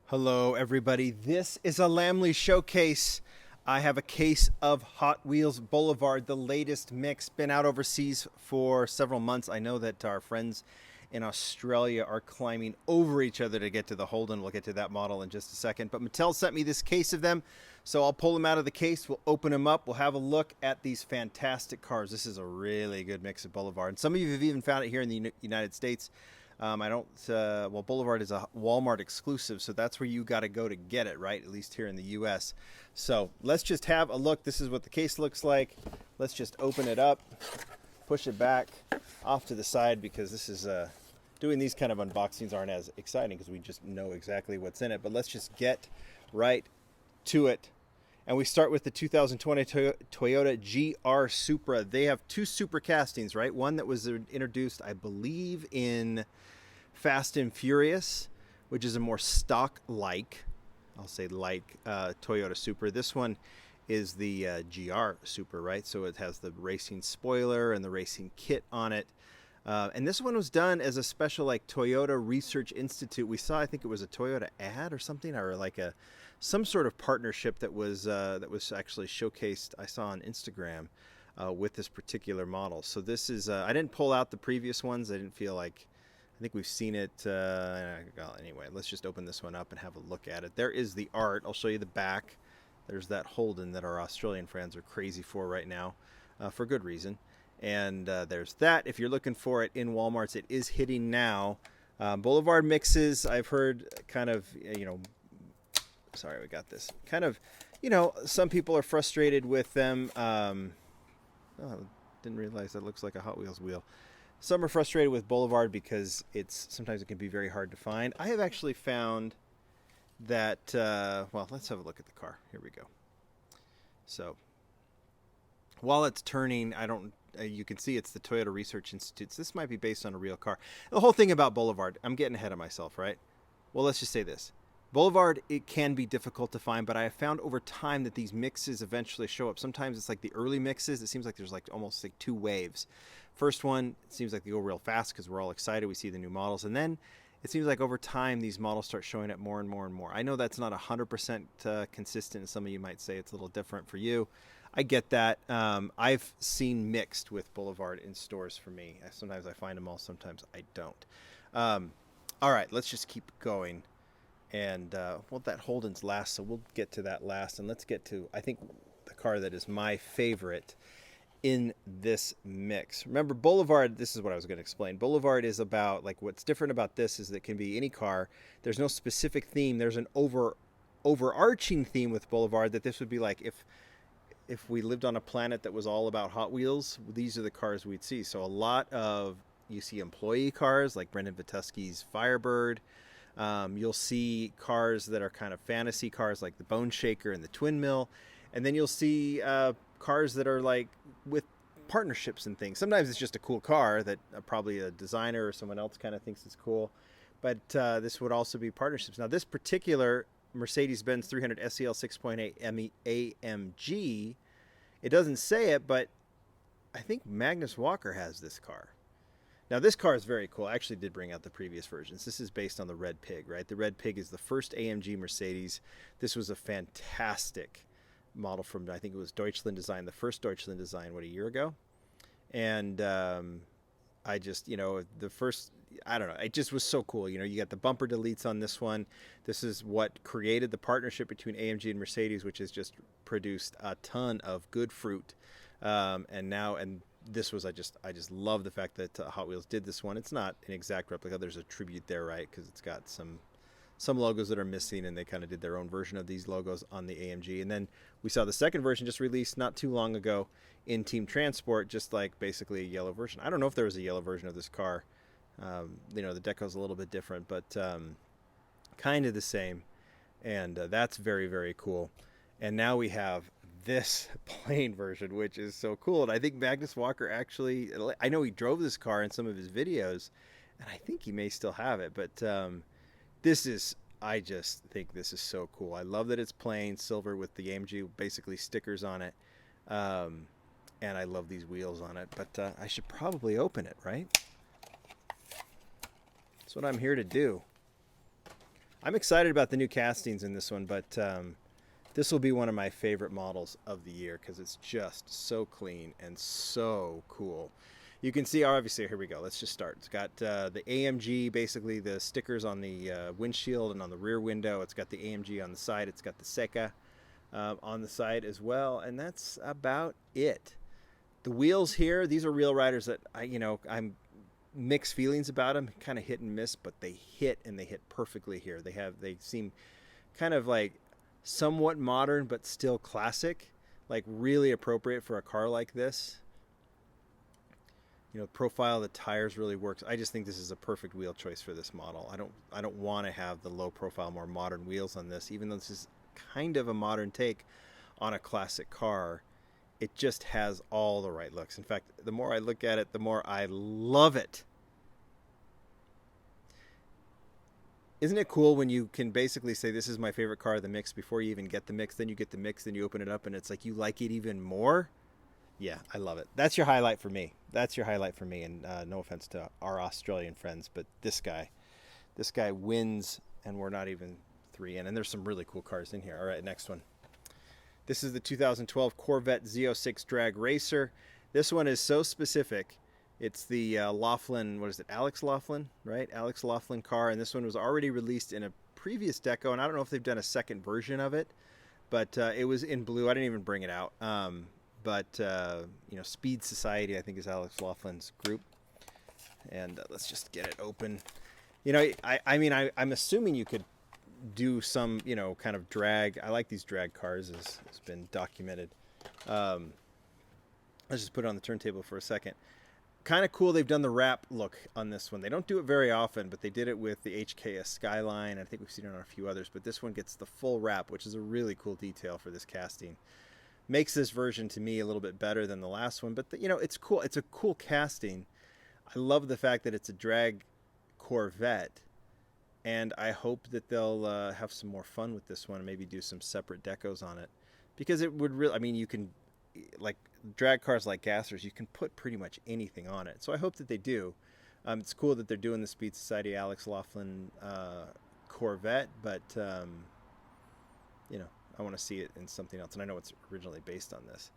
Hello, everybody. This is a Lamley showcase. I have a case of Hot Wheels Boulevard, the latest mix. Been out overseas for several months. I know that our friends in Australia are climbing over each other to get to the Holden. We'll get to that model in just a second. But Mattel sent me this case of them, so I'll pull them out of the case. We'll open them up. We'll have a look at these fantastic cars. This is a really good mix of Boulevard. And some of you have even found it here in the United States. I don't. Well, Boulevard is a Walmart exclusive, so that's where you got to go to get it, right? At least here in the U.S. So let's just have a look. This is what the case looks like. Let's just open it up, push it back off to the side because this is doing these kind of unboxings aren't as exciting because we just know exactly what's in it. But let's just get right to it. And we start with the 2020 Toyota GR Supra. They have two Supra castings, right? One that was introduced, I believe, in Fast and Furious, which is a more stock-like, I'll say like, Toyota Supra. This one is the GR Supra, right? So it has the racing spoiler and the racing kit on it. And this one was done as a special like Toyota Research Institute. We saw, I think it was a Toyota ad or something, or like some sort of partnership that was actually showcased. I saw on Instagram with this particular model. So this is I didn't pull out the previous ones. I didn't feel like. I think we've seen it. Well, anyway, let's just open this one up and have a look at it. There is the art. I'll show you the back. There's that Holden that our Australian fans are crazy for right now, for good reason. And there's that. If you're looking for it in Walmart's, it is hitting now. Boulevard mixes, I've heard kind of, sorry, we got this. Kind of, some people are frustrated with them. Didn't realize that looks like a Hot Wheels wheel. Some are frustrated with Boulevard because sometimes it can be very hard to find. I have actually found that, well, let's have a look at the car. Here we go. So while it's turning, you can see it's the Toyota Research Institute. This might be based on a real car. The whole thing about Boulevard, I'm getting ahead of myself, right? Well, let's just say this. Boulevard, it can be difficult to find, but I have found over time that these mixes eventually show up. Sometimes it's like the early mixes. It seems like there's like almost like two waves. First one, it seems like they go real fast because we're all excited. We see the new models. And then it seems like over time, these models start showing up more and more and more. I know that's not 100% consistent. Some of you might say it's a little different for you. I get that. I've seen mixed with Boulevard in stores for me. Sometimes I find them all, sometimes I don't. All right, let's just keep going. And, well, that Holden's last, so we'll get to that last. And let's get to, I think, the car that is my favorite in this mix. Remember, Boulevard, this is what I was going to explain. Boulevard is about, like, what's different about this is that it can be any car. There's no specific theme. There's an overarching theme with Boulevard that this would be like if we lived on a planet that was all about Hot Wheels, these are the cars we'd see. So a lot of, you see employee cars like Brendan Vituski's Firebird. You'll see cars that are kind of fantasy cars like the Bone Shaker and the Twin Mill. And then you'll see cars that are like with partnerships and things. Sometimes it's just a cool car that probably a designer or someone else kind of thinks is cool. But this would also be partnerships. Now, this particular Mercedes-Benz 300 SEL 6.8 AMG, it doesn't say it, but I think Magnus Walker has this car. Now, this car is very cool. I actually did bring out the previous versions. This is based on the Red Pig, right? The Red Pig is the first AMG Mercedes. This was a fantastic model from, I think it was Deutschland Design, the first Deutschland Design, a year ago? And I just, the first, I don't know, it just was so cool. You got the bumper deletes on this one. This is what created the partnership between AMG and Mercedes, which has just produced a ton of good fruit. And this was, I just love the fact that Hot Wheels did this one. It's not an exact replica. There's a tribute there, right? Because it's got some logos that are missing, and they kind of did their own version of these logos on the AMG. And then we saw the second version just released not too long ago in Team Transport, just like basically a yellow version. I don't know if there was a yellow version of this car. The deco's a little bit different, but kind of the same. And that's very, very cool. And now we have this plain version, which is so cool. And I think Magnus Walker actually, I know he drove this car in some of his videos, and I think he may still have it, but I just think this is so cool. I love that it's plain silver with the AMG basically stickers on it. And I love these wheels on it, but I should probably open it, right? That's what I'm here to do. I'm excited about the new castings in this one, but this will be one of my favorite models of the year because it's just so clean and so cool. You can see, obviously, here we go. Let's just start. It's got the AMG, basically the stickers on the windshield and on the rear window. It's got the AMG on the side. It's got the Seca on the side as well, and that's about it. The wheels here, these are Real Riders that I'm mixed feelings about them, kind of hit and miss, but they hit, and they hit perfectly here. They seem kind of like somewhat modern, but still classic, like really appropriate for a car like this. Profile of the tires really works. I just think this is a perfect wheel choice for this model. I don't want to have the low profile, more modern wheels on this, even though this is kind of a modern take on a classic car. It just has all the right looks. In fact, the more I look at it, the more I love it. Isn't it cool when you can basically say, this is my favorite car of the mix before you even get the mix, then you get the mix, then you open it up and it's like you like it even more? Yeah, I love it. That's your highlight for me. And no offense to our Australian friends, but this guy wins, and we're not even 3 in. And there's some really cool cars in here. All right, next one. This is the 2012 Corvette Z06 Drag Racer. This one is so specific. It's the Laughlin, what is it, Alex Laughlin, right? Alex Laughlin car, and this one was already released in a previous deco, and I don't know if they've done a second version of it, but it was in blue. I didn't even bring it out. But Speed Society, I think, is Alex Laughlin's group. And let's just get it open. I'm assuming you could do some, kind of drag. I like these drag cars, as has been documented. Let's just put it on the turntable for a second. Kind of cool. They've done the wrap look on this one. They don't do it very often, but they did it with the HKS Skyline. I think we've seen it on a few others, but this one gets the full wrap, which is a really cool detail for this casting. Makes this version to me a little bit better than the last one, but it's cool. It's a cool casting. I love the fact that it's a drag Corvette, and I hope that they'll have some more fun with this one and maybe do some separate decos on it, because it would really, you can, like drag cars like gassers, you can put pretty much anything on it. So I hope that they do. It's cool that they're doing the Speed Society Alex Laughlin Corvette, but I want to see it in something else, and I know it's originally based on this.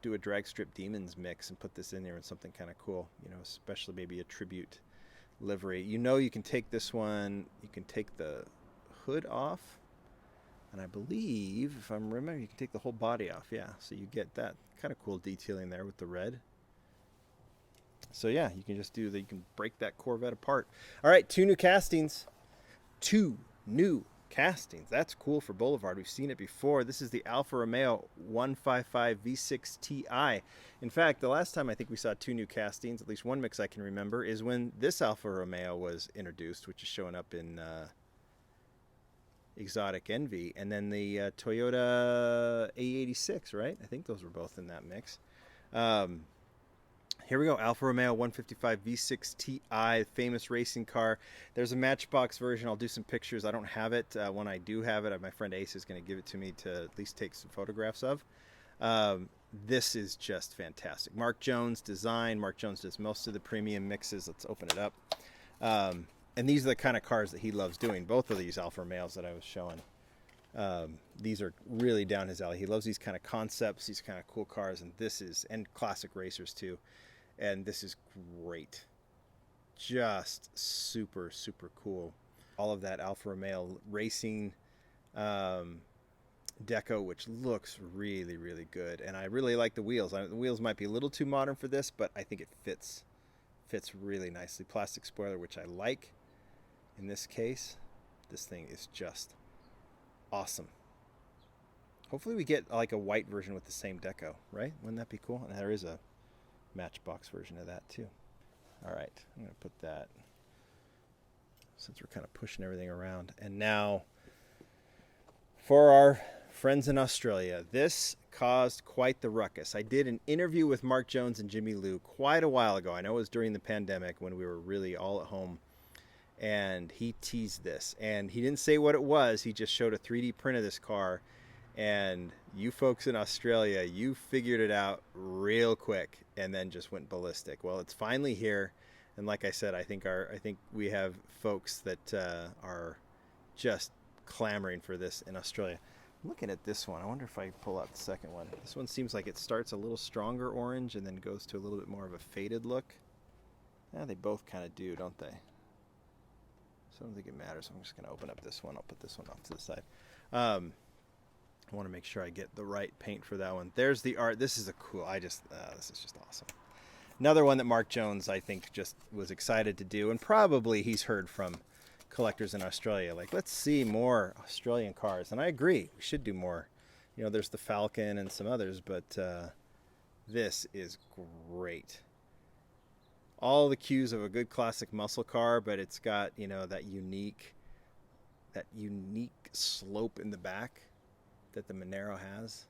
Do a drag strip Demons mix and put this in there in something kind of cool, especially maybe a tribute livery. You can take this one, you can take the hood off, and I believe, if I'm remembering, you can take the whole body off, yeah. So you get that kind of cool detailing there with the red. So yeah, you can just do that. You can break that Corvette apart. All right, 2 new castings. 2 new castings. That's cool for Boulevard. We've seen it before. This is the Alfa Romeo 155 V6 Ti. In fact, the last time I think we saw 2 new castings, at least one mix I can remember, is when this Alfa Romeo was introduced, which is showing up in Exotic Envy, and then the Toyota A86, right? I think those were both in that mix. Here we go, Alfa Romeo 155 V6 Ti, famous racing car. There's a Matchbox version. I'll do some pictures. I don't have it. When I do have it, my friend Ace is going to give it to me to at least take some photographs of. This is just fantastic. Mark Jones design. Mark Jones does most of the premium mixes. Let's open it up. And these are the kind of cars that he loves doing. Both of these Alfa Romeos that I was showing. These are really down his alley. He loves these kind of concepts, these kind of cool cars, and classic racers too. And this is great. Just super, super cool. All of that Alfa Romeo racing deco, which looks really, really good. And I really like the wheels. The wheels might be a little too modern for this, but I think it fits really nicely. Plastic spoiler, which I like. In this case, this thing is just awesome. Hopefully we get like a white version with the same deco, right? Wouldn't that be cool? And there is a Matchbox version of that too. All right, I'm going to put that, since we're kind of pushing everything around. And now for our friends in Australia, this caused quite the ruckus. I did an interview with Mark Jones and Jimmy Lou quite a while ago. I know it was during the pandemic when we were really all at home, and he teased this, and he didn't say what it was. He just showed a 3D print of this car, and you folks in Australia, you figured it out real quick and then just went ballistic. Well, it's finally here. And like I said, I think we have folks that are just clamoring for this in Australia. I'm looking at this one. I wonder if I pull out the second one. This one seems like it starts a little stronger orange and then goes to a little bit more of a faded look. Yeah, they both kind of do, don't they? So I don't think it matters. I'm just going to open up this one. I'll put this one off to the side. I want to make sure I get the right paint for that one. There's the art. This is a cool. This is just awesome. Another one that Mark Jones, I think, just was excited to do, and probably he's heard from collectors in Australia, like, let's see more Australian cars. And I agree, we should do more. You know, there's the Falcon and some others, but this is great. All the cues of a good classic muscle car, but it's got, you know, that unique slope in the back that the Monero has.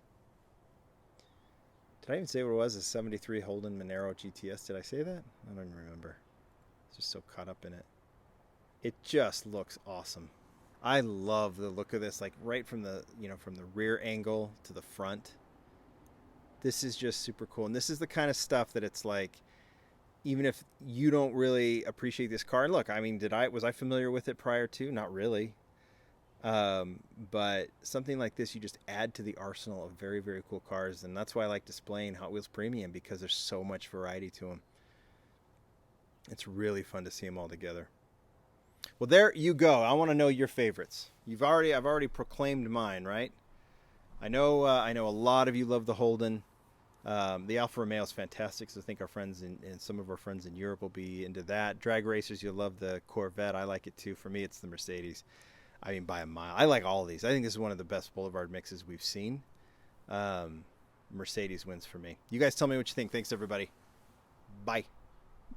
Did I even say what it was? A 73 Holden Monero GTS. Did I say that? I don't even remember. I'm just so caught up in it. It just looks awesome. I love the look of this, like right from the, you know, from the rear angle to the front. This is just super cool. And this is the kind of stuff that it's like, even if you don't really appreciate this car, and look, I mean, was I familiar with it prior to? Not really. But something like this, you just add to the arsenal of very, very cool cars. And that's why I like displaying Hot Wheels Premium, because there's so much variety to them. It's really fun to see them all together. Well, there you go. I want to know your favorites. I've already proclaimed mine, right? I know a lot of you love the Holden. The Alfa Romeo is fantastic, so I think our friends and some of our friends in Europe will be into that. Drag racers, you'll love the Corvette. I like it too. For me, it's the Mercedes. I mean, by a mile. I like all of these. I think this is one of the best Boulevard mixes we've seen. Mercedes wins for me. You guys tell me what you think. Thanks, everybody. Bye.